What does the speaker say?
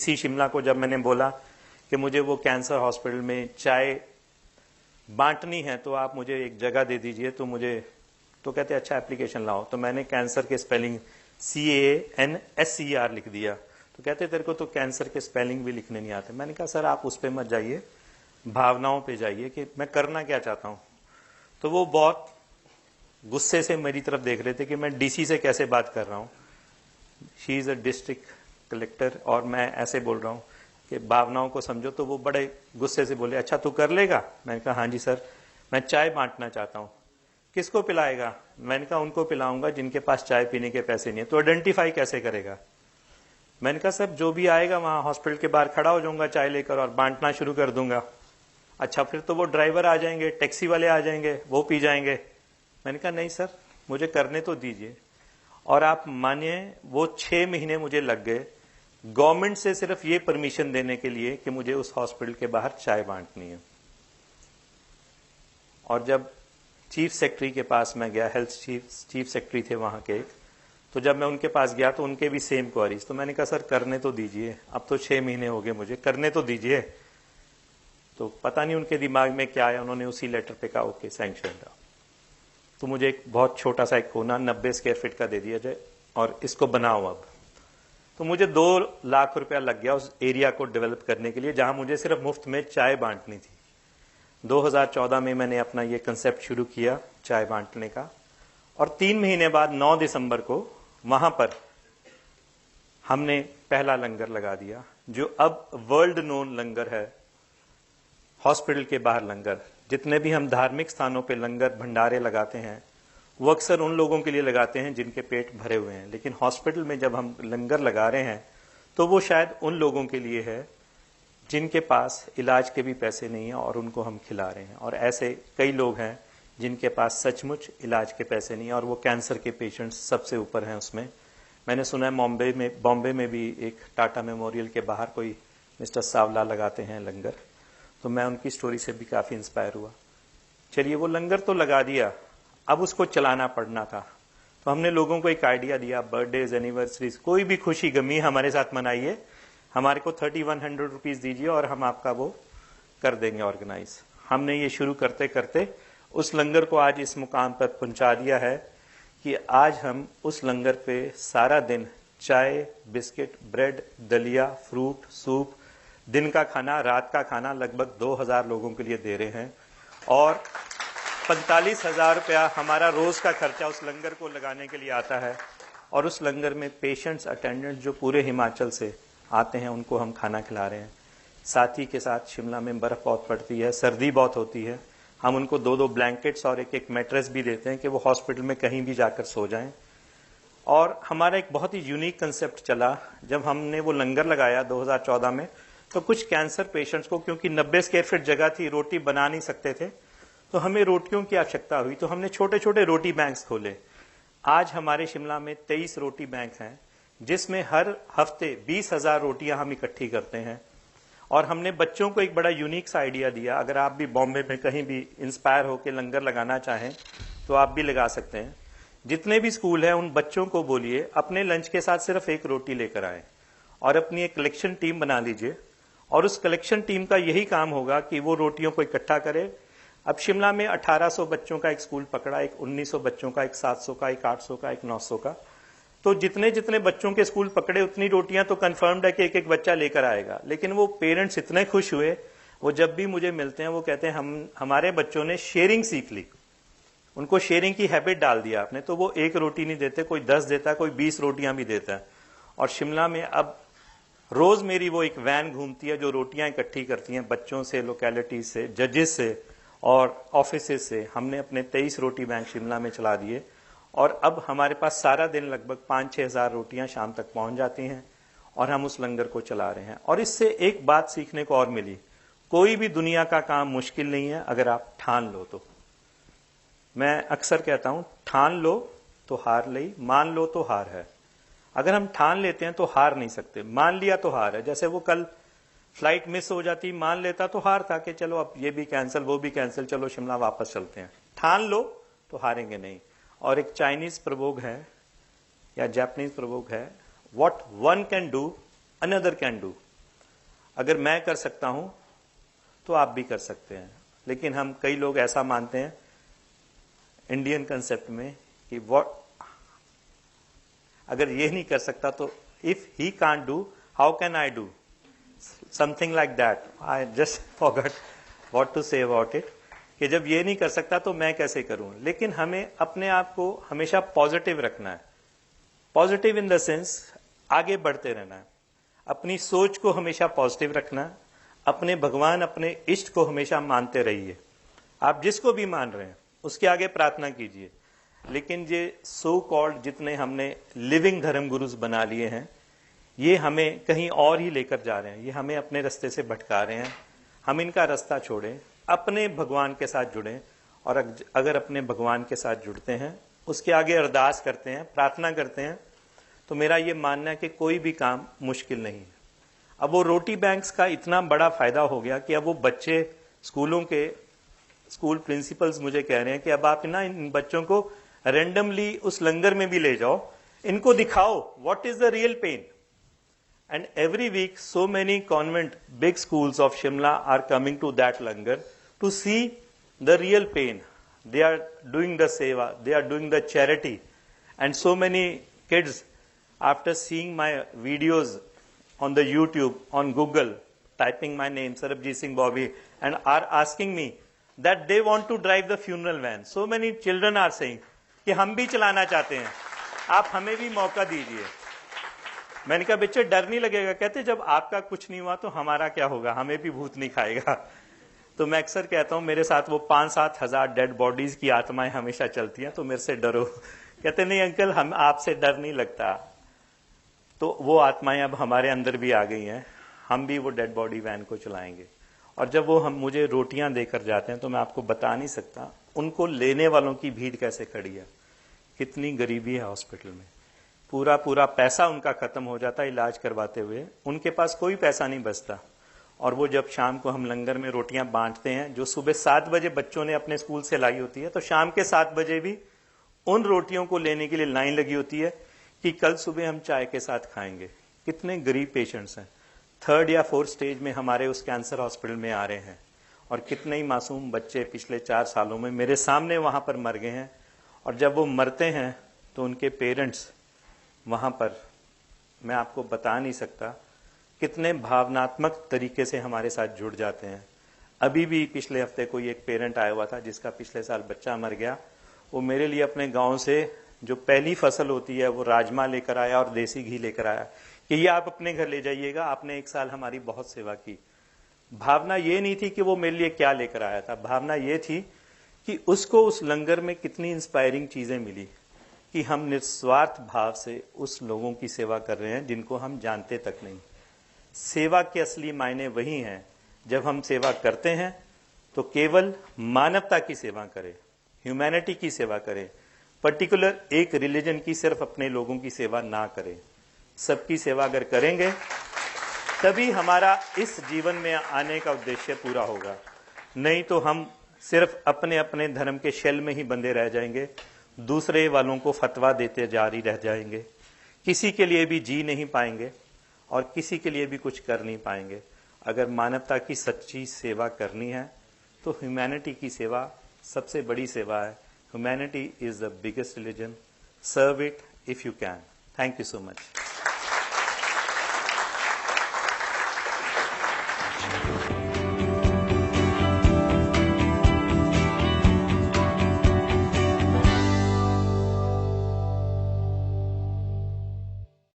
सी शिमला को जब मैंने बोला कि मुझे वो कैंसर हॉस्पिटल में चाय बांटनी है तो आप मुझे एक जगह दे दीजिए, तो कहते अच्छा एप्लीकेशन लाओ। तो मैंने कैंसर के स्पेलिंग CANSER लिख दिया। तो कहते तेरे को तो कैंसर के स्पेलिंग भी लिखने नहीं आते। मैंने कहा सर आप उस पर मत जाइए, भावनाओं पे जाइए कि मैं करना क्या चाहता हूं। तो वो बहुत गुस्से से मेरी तरफ देख रहे थे कि मैं DC से कैसे बात कर रहा हूं। She is a district collector और मैं ऐसे बोल रहा हूं कि भावनाओं को समझो। तो वो बड़े गुस्से से बोले अच्छा तू कर लेगा। मैंने कहा हाँ जी सर, मैं चाय बांटना चाहता हूं। किसको पिलाएगा? मैंने कहा उनको पिलाऊंगा जिनके पास चाय पीने के पैसे नहीं है। तो आइडेंटिफाई कैसे करेगा? मैंने कहा सर जो भी आएगा वहां हॉस्पिटल के बाहर खड़ा हो जाऊंगा चाय लेकर और बांटना शुरू कर दूंगा। अच्छा फिर तो वो ड्राइवर आ जाएंगे, टैक्सी वाले आ जाएंगे, वो पी जाएंगे। मैंने कहा नहीं सर मुझे करने तो दीजिए। और आप मानिए वो 6 महीने मुझे लग गए गवर्नमेंट से सिर्फ ये परमिशन देने के लिए कि मुझे उस हॉस्पिटल के बाहर चाय बांटनी है। और जब चीफ सेक्रेटरी के पास मैं गया, हेल्थ चीफ सेक्रेटरी थे वहां के, तो जब मैं उनके पास गया तो उनके भी सेम क्वारीज। तो मैंने कहा सर करने तो दीजिए, अब तो 6 महीने हो गए मुझे, करने तो दीजिए। तो पता नहीं उनके दिमाग में क्या आया, उन्होंने उसी लेटर पे कहा ओके सैंक्शन। तो मुझे एक बहुत छोटा सा एक कोना 90 स्क्वायर फीट का दे दिया जाए और इसको बनाओ अब। तो मुझे 2 लाख रुपया लग गया उस एरिया को डेवलप करने के लिए जहां मुझे सिर्फ मुफ्त में चाय बांटनी थी। 2014 में मैंने अपना ये कंसेप्ट शुरू किया चाय बांटने का। और 3 महीने बाद 9 दिसंबर को वहां पर हमने पहला लंगर लगा दिया, जो अब वर्ल्ड नोन लंगर है। हॉस्पिटल के बाहर लंगर, जितने भी हम धार्मिक स्थानों पे लंगर भंडारे लगाते हैं वो अक्सर उन लोगों के लिए लगाते हैं जिनके पेट भरे हुए हैं, लेकिन हॉस्पिटल में जब हम लंगर लगा रहे हैं तो वो शायद उन लोगों के लिए है जिनके पास इलाज के भी पैसे नहीं है और उनको हम खिला रहे हैं। और ऐसे कई लोग हैं जिनके पास सचमुच इलाज के पैसे नहीं है और वो कैंसर के पेशेंट्स सबसे ऊपर हैं उसमें। मैंने सुना है बॉम्बे में भी एक टाटा मेमोरियल के बाहर कोई मिस्टर सावला लगाते हैं लंगर। तो मैं उनकी स्टोरी से भी काफी इंस्पायर हुआ। चलिए वो लंगर तो लगा दिया, अब उसको चलाना पड़ना था। तो हमने लोगों को एक आइडिया दिया, बर्थडेज एनिवर्सरीज कोई भी खुशी गमी हमारे साथ मनाइए, हमारे को 3100 रुपीज दीजिए और हम आपका वो कर देंगे ऑर्गेनाइज। हमने ये शुरू करते करते उस लंगर को आज इस मुकाम पर पहुंचा दिया है कि आज हम उस लंगर पे सारा दिन चाय, बिस्किट, ब्रेड, दलिया, फ्रूट, सूप, दिन का खाना, रात का खाना लगभग 2000 लोगों के लिए दे रहे हैं। और 45,000 रुपया हमारा रोज का खर्चा उस लंगर को लगाने के लिए आता है। और उस लंगर में पेशेंट्स, अटेंडेंट्स जो पूरे हिमाचल से आते हैं उनको हम खाना खिला रहे हैं। साथ ही के साथ शिमला में बर्फ बहुत पड़ती है, सर्दी बहुत होती है, हम उनको 2-2 ब्लैंकेट्स और एक मैट्रेस भी देते हैं कि वो हॉस्पिटल में कहीं भी जाकर सो जाएं। और हमारा एक बहुत ही यूनिक कंसेप्ट चला जब हमने वो लंगर लगाया 2014 में। तो कुछ कैंसर पेशेंट्स को, क्योंकि 90 स्क्वायर फीट जगह थी, रोटी बना नहीं सकते थे, तो हमें रोटियों की आवश्यकता हुई। तो हमने छोटे छोटे रोटी बैंक्स खोले। आज हमारे शिमला में 23 रोटी बैंक हैं जिसमें हर हफ्ते 20,000 रोटियां हम इकट्ठी करते हैं। और हमने बच्चों को एक बड़ा यूनिक सा आइडिया दिया, अगर आप भी बॉम्बे में कहीं भी इंस्पायर होकर लंगर लगाना चाहें तो आप भी लगा सकते हैं। जितने भी स्कूल हैं उन बच्चों को बोलिए अपने लंच के साथ सिर्फ एक रोटी लेकर आए और अपनी एक कलेक्शन टीम बना लीजिए। और उस कलेक्शन टीम का यही काम होगा कि वो रोटियों को इकट्ठा करे। अब शिमला में 1800 बच्चों का एक स्कूल पकड़ा, एक 1900 बच्चों का, एक 700 का, एक 800 का, एक 900 का। तो जितने जितने बच्चों के स्कूल पकड़े उतनी रोटियां तो कंफर्म्ड है कि एक एक बच्चा लेकर आएगा। लेकिन वो पेरेंट्स इतने खुश हुए, वो जब भी मुझे मिलते हैं वो कहते हैं हमारे बच्चों ने शेयरिंग सीख ली, उनको शेयरिंग की हैबिट डाल दिया आपने। तो वो एक रोटी नहीं देते, कोई 10 देता है, कोई 20 रोटियां भी देता है। और शिमला में अब रोज मेरी वो एक वैन घूमती है जो रोटियां इकट्ठी करती हैं बच्चों से, लोकेलिटी से, जजेस से और ऑफिसेज से। हमने अपने 23 रोटी बैंक शिमला में चला दिए और अब हमारे पास सारा दिन लगभग 5-6 हजार रोटियां शाम तक पहुंच जाती हैं और हम उस लंगर को चला रहे हैं। और इससे एक बात सीखने को और मिली, कोई भी दुनिया का काम मुश्किल नहीं है अगर आप ठान लो तो। मैं अक्सर कहता हूं ठान लो तो हार लई, मान लो तो हार है। अगर हम ठान लेते हैं तो हार नहीं सकते, मान लिया तो हार है। जैसे वो कल फ्लाइट मिस हो जाती, मान लेता तो हार था कि चलो अब ये भी कैंसिल वो भी कैंसिल, चलो शिमला वापस चलते हैं। ठान लो तो हारेंगे नहीं। और एक चाइनीज प्रयोग है या जापानीज प्रयोग है, what one can do another can do. अगर मैं कर सकता हूं तो आप भी कर सकते हैं। लेकिन हम कई लोग ऐसा मानते हैं इंडियन कंसेप्ट में कि व्हाट, अगर ये नहीं कर सकता तो if he can't do how can I do, something like that. I just forgot what to say about it, कि जब ये नहीं कर सकता तो मैं कैसे करूं। लेकिन हमें अपने आप को हमेशा पॉजिटिव रखना है। पॉजिटिव इन द सेंस आगे बढ़ते रहना है, अपनी सोच को हमेशा पॉजिटिव रखना है, अपने भगवान अपने इष्ट को हमेशा मानते रहिए। आप जिसको भी मान रहे हैं उसके आगे प्रार्थना कीजिए। लेकिन ये सो कॉल्ड जितने हमने लिविंग धर्म गुरुज बना लिए हैं, ये हमें कहीं और ही लेकर जा रहे हैं, ये हमें अपने रास्ते से भटका रहे हैं। हम इनका रास्ता छोड़ें, अपने भगवान के साथ जुड़ें, और अगर अपने भगवान के साथ जुड़ते हैं, उसके आगे अरदास करते हैं, प्रार्थना करते हैं, तो मेरा ये मानना है कि कोई भी काम मुश्किल नहीं है। अब वो रोटी बैंक्स का इतना बड़ा फायदा हो गया कि अब वो बच्चे स्कूल प्रिंसिपल्स मुझे कह रहे हैं कि अब आप ना इन बच्चों को रेंडमली उस लंगर में भी ले जाओ, इनको दिखाओ what is the real pain. And every week, so many convent, big schools of Shimla are coming to that langar to see the real pain. They are doing the seva, they are doing the charity. And so many kids, after seeing my videos on the YouTube, on Google, typing my name, Sarabjit Singh Bobby, and are asking me that they want to drive the funeral van. So many children are saying कि हम भी चलाना चाहते हैं, आप हमें भी मौका दीजिए। मैंने कहा बच्चे डर नहीं लगेगा? कहते जब आपका कुछ नहीं हुआ तो हमारा क्या होगा, हमें भी भूत नहीं खाएगा। तो मैं अक्सर कहता हूं मेरे साथ वो 5-7 हजार डेड बॉडीज की आत्माएं हमेशा चलती हैं, तो मेरे से डरो। कहते नहीं अंकल, हम आपसे डर नहीं लगता। तो वो आत्माएं अब हमारे अंदर भी आ गई हैं, हम भी वो डेड बॉडी वैन को चलाएंगे। और जब वो हम मुझे रोटियां देकर जाते हैं तो मैं आपको बता नहीं सकता उनको लेने वालों की भीड़ कैसे खड़ी है, कितनी गरीबी है हॉस्पिटल में। पूरा पैसा उनका खत्म हो जाता है इलाज करवाते हुए, उनके पास कोई पैसा नहीं बचता। और वो जब शाम को हम लंगर में रोटियां बांटते हैं, जो सुबह 7 बजे बच्चों ने अपने स्कूल से लाई होती है, तो शाम के 7 बजे भी उन रोटियों को लेने के लिए लाइन लगी होती है कि कल सुबह हम चाय के साथ खाएंगे। कितने गरीब पेशेंट्स हैं, 3rd या 4th स्टेज में हमारे उस कैंसर हॉस्पिटल में आ रहे हैं। और कितने ही मासूम बच्चे पिछले 4 सालों में मेरे सामने वहां पर मर गए हैं। और जब वो मरते हैं तो उनके पेरेंट्स वहां पर, मैं आपको बता नहीं सकता कितने भावनात्मक तरीके से हमारे साथ जुड़ जाते हैं। अभी भी पिछले हफ्ते कोई एक पेरेंट आया हुआ था जिसका पिछले साल बच्चा मर गया। वो मेरे लिए अपने गांव से जो पहली फसल होती है वो राजमा लेकर आया और देसी घी लेकर आया कि ये आप अपने घर ले जाइएगा, आपने 1 साल हमारी बहुत सेवा की। भावना ये नहीं थी कि वो मेरे लिए क्या लेकर आया था, भावना ये थी कि उसको उस लंगर में कितनी इंस्पायरिंग चीजें मिली कि हम निस्वार्थ भाव से उस लोगों की सेवा कर रहे हैं जिनको हम जानते तक नहीं। सेवा के असली मायने वही हैं, जब हम सेवा करते हैं तो केवल मानवता की सेवा करें, ह्यूमैनिटी की सेवा करें। पर्टिकुलर एक रिलीजन की सिर्फ अपने लोगों की सेवा ना करें, सबकी सेवा अगर करेंगे तभी हमारा इस जीवन में आने का उद्देश्य पूरा होगा। नहीं तो हम सिर्फ अपने अपने धर्म के शेल में ही बंधे रह जाएंगे, दूसरे वालों को फतवा देते जारी रह जाएंगे, किसी के लिए भी जी नहीं पाएंगे और किसी के लिए भी कुछ कर नहीं पाएंगे। अगर मानवता की सच्ची सेवा करनी है तो ह्यूमैनिटी की सेवा सबसे बड़ी सेवा है। Humanity is the biggest religion, serve it if you can. Thank you so much.